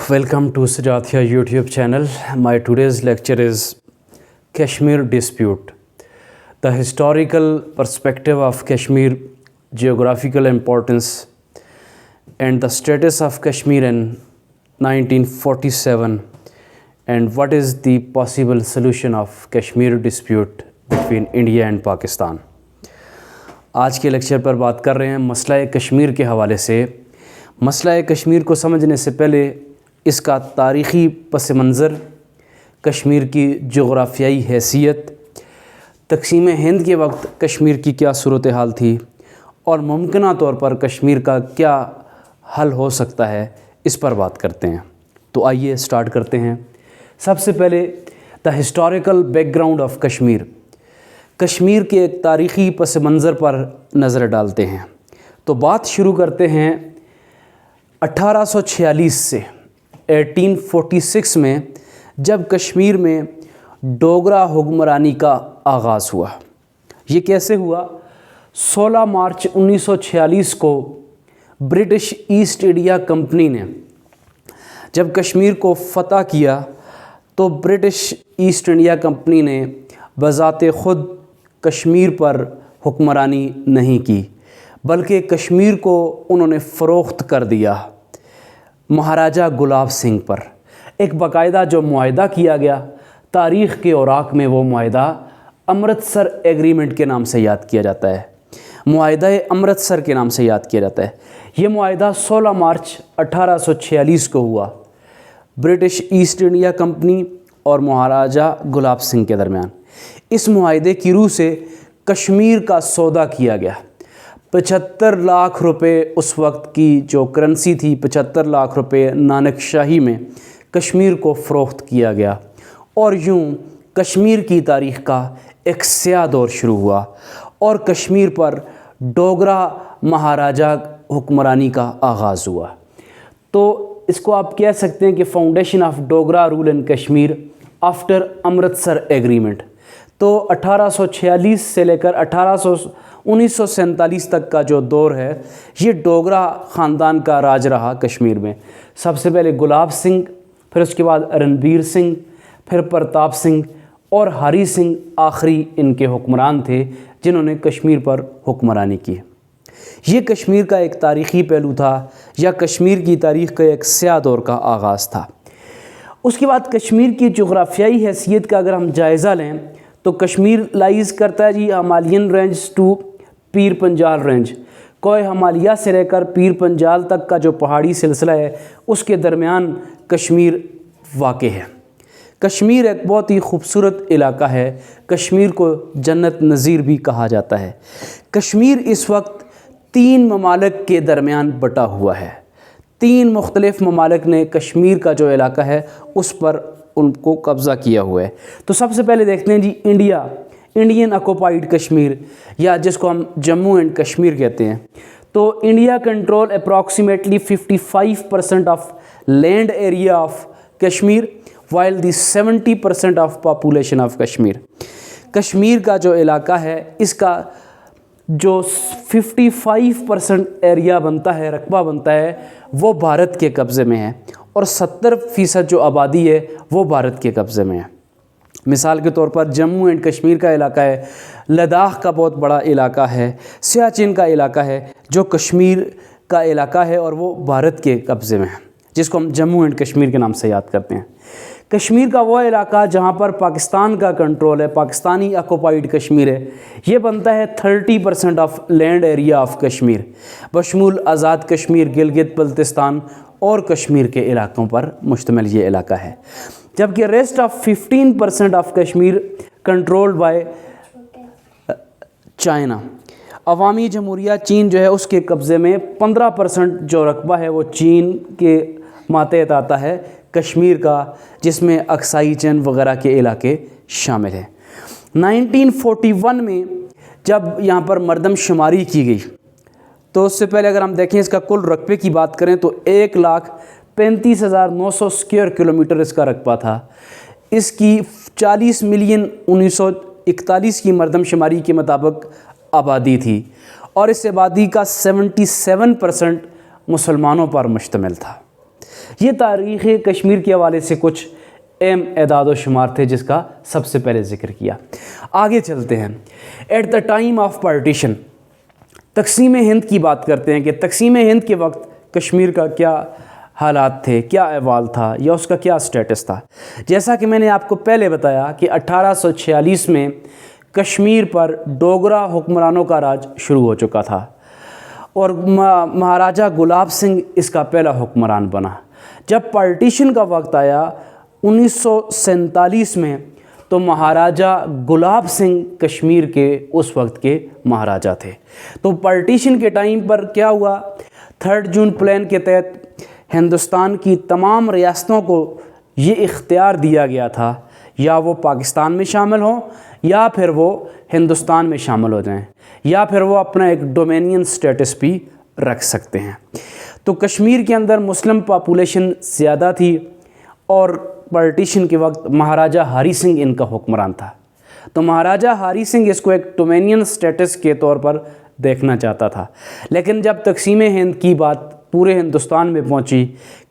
Welcome to Sajathia YouTube channel. My today's lecture is Kashmir dispute. The historical perspective of Kashmir, geographical importance, and the status of Kashmir in 1947, and what is the possible solution of Kashmir dispute between India and Pakistan. آج کے lecture پر بات کر رہے ہیں مسئلہ کشمیر کے حوالے سے. مسئلہ کشمیر کو سمجھنے سے پہلے اس کا تاریخی پس منظر، کشمیر کی جغرافیائی حیثیت، تقسیم ہند کے وقت کشمیر کی کیا صورتحال تھی اور ممکنہ طور پر کشمیر کا کیا حل ہو سکتا ہے، اس پر بات کرتے ہیں. تو آئیے سٹارٹ کرتے ہیں. سب سے پہلے the historical back ground of Kashmir. Kashmir کے ایک تاریخی پس منظر پر نظر ڈالتے ہیں. تو بات شروع کرتے ہیں 1846 سے. 1846 میں جب کشمیر میں ڈوگرا حکمرانی کا آغاز ہوا. یہ کیسے ہوا؟ 16 مارچ 1946 کو برٹش ایسٹ انڈیا کمپنی نے جب کشمیر کو فتح کیا تو برٹش ایسٹ انڈیا کمپنی نے بذات خود کشمیر پر حکمرانی نہیں کی، بلکہ کشمیر کو انہوں نے فروخت کر دیا مہاراجہ گلاب سنگھ پر. ایک باقاعدہ جو معاہدہ کیا گیا، تاریخ کے اوراق میں وہ معاہدہ امرتسر ایگریمنٹ کے نام سے یاد کیا جاتا ہے. معاہدہ امرتسر کے نام سے یاد کیا جاتا ہے. یہ معاہدہ 16 مارچ 1846 کو ہوا برٹش ایسٹ انڈیا کمپنی اور مہاراجہ گلاب سنگھ کے درمیان. اس معاہدے کی روح سے کشمیر کا سودا کیا گیا. 75 لاکھ روپے اس وقت کی جو کرنسی تھی، 75 لاکھ روپے نانک شاہی میں کشمیر کو فروخت کیا گیا. اور یوں کشمیر کی تاریخ کا ایک سیاہ دور شروع ہوا اور کشمیر پر ڈوگرا مہاراجہ حکمرانی کا آغاز ہوا. تو اس کو آپ کہہ سکتے ہیں کہ foundation of Dogra rule in Kashmir after Amritsar agreement. تو 1846 سے لے کر 1947 تک کا جو دور ہے، یہ ڈوگرا خاندان کا راج رہا کشمیر میں. سب سے پہلے گلاب سنگھ، پھر اس کے بعد رنبیر سنگھ، پھر پرتاپ سنگھ اور ہری سنگھ آخری ان کے حکمران تھے جنہوں نے کشمیر پر حکمرانی کی. یہ کشمیر کا ایک تاریخی پہلو تھا، یا کشمیر کی تاریخ کا ایک سیاہ دور کا آغاز تھا. اس کے بعد کشمیر کی جغرافیائی حیثیت کا اگر ہم جائزہ لیں تو کشمیر لائز کرتا ہے ہمالیین range to peer Panjal range. کوہ ہمالیہ سے لے کر پیر پنجال تک کا جو پہاڑی سلسلہ ہے، اس کے درمیان کشمیر واقع ہے. کشمیر ایک بہت ہی خوبصورت علاقہ ہے. کشمیر کو جنت نظیر بھی کہا جاتا ہے. کشمیر اس وقت 3 ممالک کے درمیان بٹا ہوا ہے. 3 مختلف ممالک نے کشمیر کا جو علاقہ ہے اس پر ان کو قبضہ کیا ہوا ہے. تو سب سے پہلے دیکھتے ہیں انڈین آکوپائیڈ کشمیر، یا جس کو ہم جموں اینڈ کشمیر کہتے ہیں. تو India control approximately 55% of land area of Kashmir while the 70% of population of Kashmir. Kashmir کا جو علاقہ ہے، اس کا جو 55% ایریا بنتا ہے، رقبہ بنتا ہے، وہ بھارت کے قبضے میں ہے، اور 70% جو آبادی ہے وہ بھارت کے قبضے میں ہے. مثال کے طور پر جموں اینڈ کشمیر کا علاقہ ہے، لداخ کا بہت بڑا علاقہ ہے، سیاچن کا علاقہ ہے جو کشمیر کا علاقہ ہے اور وہ بھارت کے قبضے میں ہے، جس کو ہم جموں اینڈ کشمیر کے نام سے یاد کرتے ہیں. کشمیر کا وہ علاقہ جہاں پر پاکستان کا کنٹرول ہے، پاکستانی آکوپائیڈ کشمیر ہے، یہ بنتا ہے 30% of land area of Kashmir, بشمول آزاد کشمیر، گلگت بلتستان اور کشمیر کے علاقوں پر مشتمل یہ علاقہ ہے. جبکہ rest of 15% of Kashmir controlled by China. عوامی جمہوریہ چین جو ہے، اس کے قبضے میں 15% جو رقبہ ہے وہ چین کے ماتحت آتا ہے کشمیر کا، جس میں اکسائی چین وغیرہ کے علاقے شامل ہیں. 1941 میں جب یہاں پر مردم شماری کی گئی، تو اس سے پہلے اگر ہم دیکھیں اس کا کل رقبے کی بات کریں تو 1,35,900 اسکوائر کلومیٹر اس کا رقبہ تھا. اس کی 40 ملین 1941 کی مردم شماری کے مطابق آبادی تھی، اور اس آبادی کا 77% مسلمانوں پر مشتمل تھا. یہ تاریخ کشمیر کے حوالے سے کچھ اہم اعداد و شمار تھے جس کا سب سے پہلے ذکر کیا۔ آگے چلتے ہیں۔ At the time of partition, تقسیم ہند کی بات کرتے ہیں کہ تقسیم ہند کے وقت کشمیر کا کیا حالات تھے، کیا احوال تھا یا اس کا کیا سٹیٹس تھا۔ جیسا کہ میں نے آپ کو پہلے بتایا کہ 1846 میں کشمیر پر ڈوگرا حکمرانوں کا راج شروع ہو چکا تھا اور مہاراجہ گلاب سنگھ اس کا پہلا حکمران بنا۔ جب پارٹیشن کا وقت آیا 1947 میں تو مہاراجہ گلاب سنگھ کشمیر کے اس وقت کے مہاراجہ تھے۔ تو پارٹیشن کے ٹائم پر کیا ہوا، 3 جون پلان کے تحت ہندوستان کی تمام ریاستوں کو یہ اختیار دیا گیا تھا یا وہ پاکستان میں شامل ہوں یا پھر وہ ہندوستان میں شامل ہو جائیں یا پھر وہ اپنا ایک ڈومینین سٹیٹس بھی رکھ سکتے ہیں۔ تو کشمیر کے اندر مسلم پاپولیشن زیادہ تھی اور پارٹیشن کے وقت مہاراجہ ہری سنگھ ان کا حکمران تھا۔ تو مہاراجہ ہری سنگھ اس کو ایک ڈومینین سٹیٹس کے طور پر دیکھنا چاہتا تھا، لیکن جب تقسیم ہند کی بات پورے ہندوستان میں پہنچی،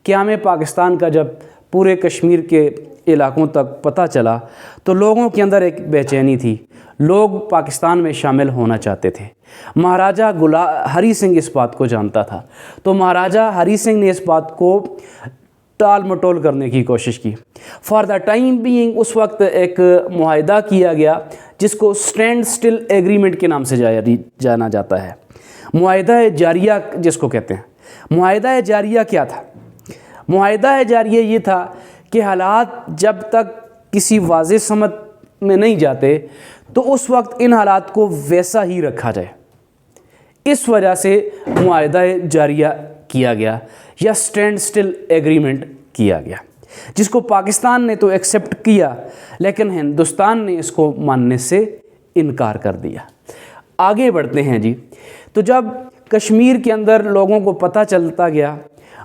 قیام پاکستان کا جب پورے کشمیر کے علاقوں تک پتہ چلا تو لوگوں کے اندر ایک بے چینی تھی، لوگ پاکستان میں شامل ہونا چاہتے تھے۔ مہاراجہ ہری سنگھ اس بات کو جانتا تھا، تو مہاراجہ ہری سنگھ نے اس بات کو ٹال مٹول کرنے کی کوشش کی۔ فار دا ٹائم بینگ اس وقت ایک معاہدہ کیا گیا جس کو اسٹینڈ سٹل ایگریمنٹ کے نام سے جانا جاتا ہے، معاہدہ جاریہ جس کو کہتے ہیں۔ معاہدہ جاریہ کیا تھا؟ معاہدہ جاریہ یہ تھا کہ حالات جب تک کسی واضح سمت میں نہیں جاتے تو اس وقت ان حالات کو ویسا ہی رکھا جائے۔ اس وجہ سے معاہدہ جاریہ کیا گیا یا اسٹینڈ سٹل ایگریمنٹ کیا گیا، جس کو پاکستان نے تو ایکسیپٹ کیا لیکن ہندوستان نے اس کو ماننے سے انکار کر دیا۔ آگے بڑھتے ہیں جی۔ تو جب کشمیر کے اندر لوگوں کو پتہ چلتا گیا،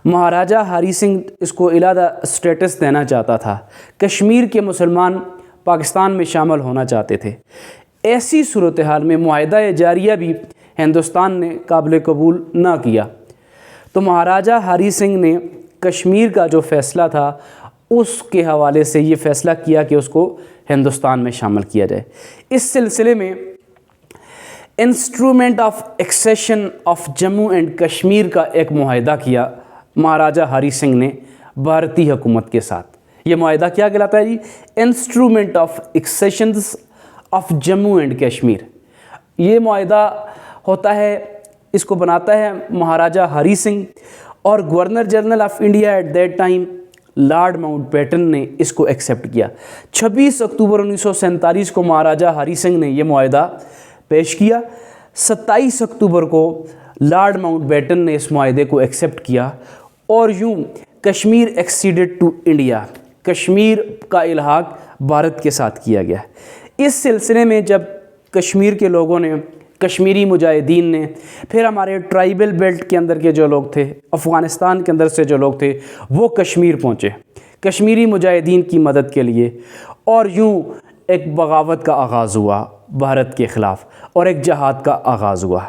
مہاراجہ ہری سنگھ اس کو علیحدہ سٹیٹس دینا چاہتا تھا، کشمیر کے مسلمان پاکستان میں شامل ہونا چاہتے تھے۔ ایسی صورتحال میں معاہدہ جاریہ بھی ہندوستان نے قابل قبول نہ کیا، تو مہاراجہ ہری سنگھ نے کشمیر کا جو فیصلہ تھا اس کے حوالے سے یہ فیصلہ کیا کہ اس کو ہندوستان میں شامل کیا جائے۔ اس سلسلے میں instrument of accession of Jammu and Kashmir کا ایک معاہدہ کیا مہاراجہ ہری سنگھ نے بھارتی حکومت کے ساتھ۔ یہ معاہدہ کیا کہلاتا ہے جی؟ Instrument of accessions of Jammu and Kashmir. یہ معاہدہ ہوتا ہے، اس کو بناتا ہے مہاراجہ ہری سنگھ اور governor general of India at that time lord Mountbatten نے اس کو ایکسیپٹ کیا۔ 26 اکتوبر 1947 کو مہاراجہ ہری سنگھ نے یہ معاہدہ پیش کیا۔ 27 اکتوبر کو لارڈ ماؤنٹ بیٹن نے اس معاہدے کو ایکسیپٹ کیا اور یوں Kashmir exceeded to India, Kashmir کا الحاق بھارت کے ساتھ کیا گیا۔ اس سلسلے میں جب کشمیر کے لوگوں نے، کشمیری مجاہدین نے، پھر ہمارے ٹرائبل بیلٹ کے اندر کے جو لوگ تھے، افغانستان کے اندر سے جو لوگ تھے، وہ کشمیر پہنچے کشمیری مجاہدین کی مدد کے لیے، اور یوں ایک بغاوت کا آغاز ہوا بھارت کے خلاف اور ایک جہاد کا آغاز ہوا،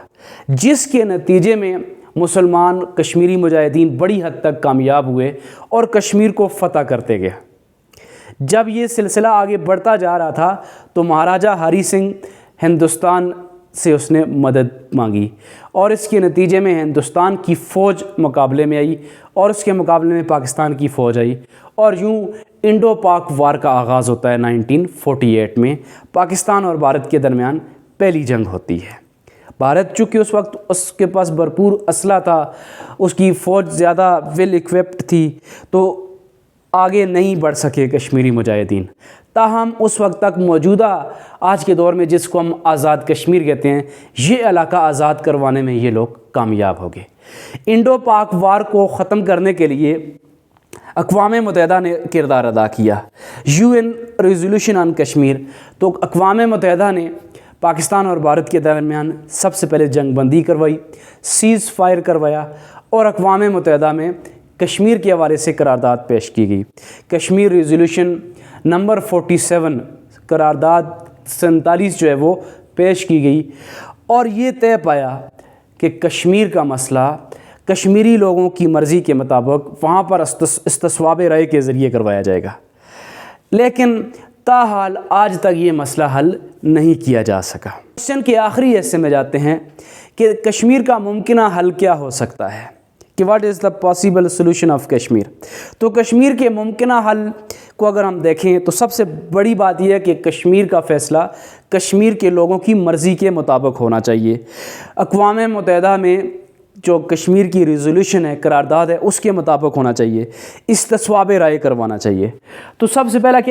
جس کے نتیجے میں مسلمان کشمیری مجاہدین بڑی حد تک کامیاب ہوئے اور کشمیر کو فتح کرتے گئے۔ جب یہ سلسلہ آگے بڑھتا جا رہا تھا تو مہاراجہ ہری سنگھ ہندوستان سے اس نے مدد مانگی اور اس کے نتیجے میں ہندوستان کی فوج مقابلے میں آئی اور اس کے مقابلے میں پاکستان کی فوج آئی، اور یوں انڈو پاک وار کا آغاز ہوتا ہے 1948 میں۔ پاکستان اور بھارت کے درمیان پہلی جنگ ہوتی ہے۔ بھارت چونکہ اس وقت اس کے پاس بھرپور اسلحہ تھا، اس کی فوج زیادہ ویل ایکوپڈ تھی، تو آگے نہیں بڑھ سکے کشمیری مجاہدین۔ تاہم اس وقت تک موجودہ آج کے دور میں جس کو ہم آزاد کشمیر کہتے ہیں، یہ علاقہ آزاد کروانے میں یہ لوگ کامیاب ہو گئے۔ انڈو پاک وار کو ختم کرنے کے لیے اقوام متحدہ نے کردار ادا کیا۔ UN ریزولوشن آن کشمیر، تو اقوام متحدہ نے پاکستان اور بھارت کے درمیان سب سے پہلے جنگ بندی کروائی، سیز فائر کروایا، اور اقوام متحدہ میں کشمیر کے حوالے سے قرارداد پیش کی گئی۔ کشمیر ریزولوشن نمبر 47 قرارداد 47 جو ہے وہ پیش کی گئی، اور یہ طے پایا کہ کشمیر کا مسئلہ کشمیری لوگوں کی مرضی کے مطابق وہاں پر استصواب رائے کے ذریعے کروایا جائے گا، لیکن تاحال آج تک یہ مسئلہ حل نہیں کیا جا سکا۔ کوشچن کے آخری حصے میں جاتے ہیں کہ کشمیر کا ممکنہ حل کیا ہو سکتا ہے، کہ what is the possible solution of Kashmir. تو کشمیر کے ممکنہ حل کو اگر ہم دیکھیں تو سب سے بڑی بات یہ ہے کہ کشمیر کا فیصلہ کشمیر کے لوگوں کی مرضی کے مطابق ہونا چاہیے۔ اقوام متحدہ میں جو کشمیر کی ریزولوشن ہے، قرارداد ہے، اس کے مطابق ہونا چاہیے، استصواب رائے کروانا چاہیے۔ تو سب سے پہلا کیا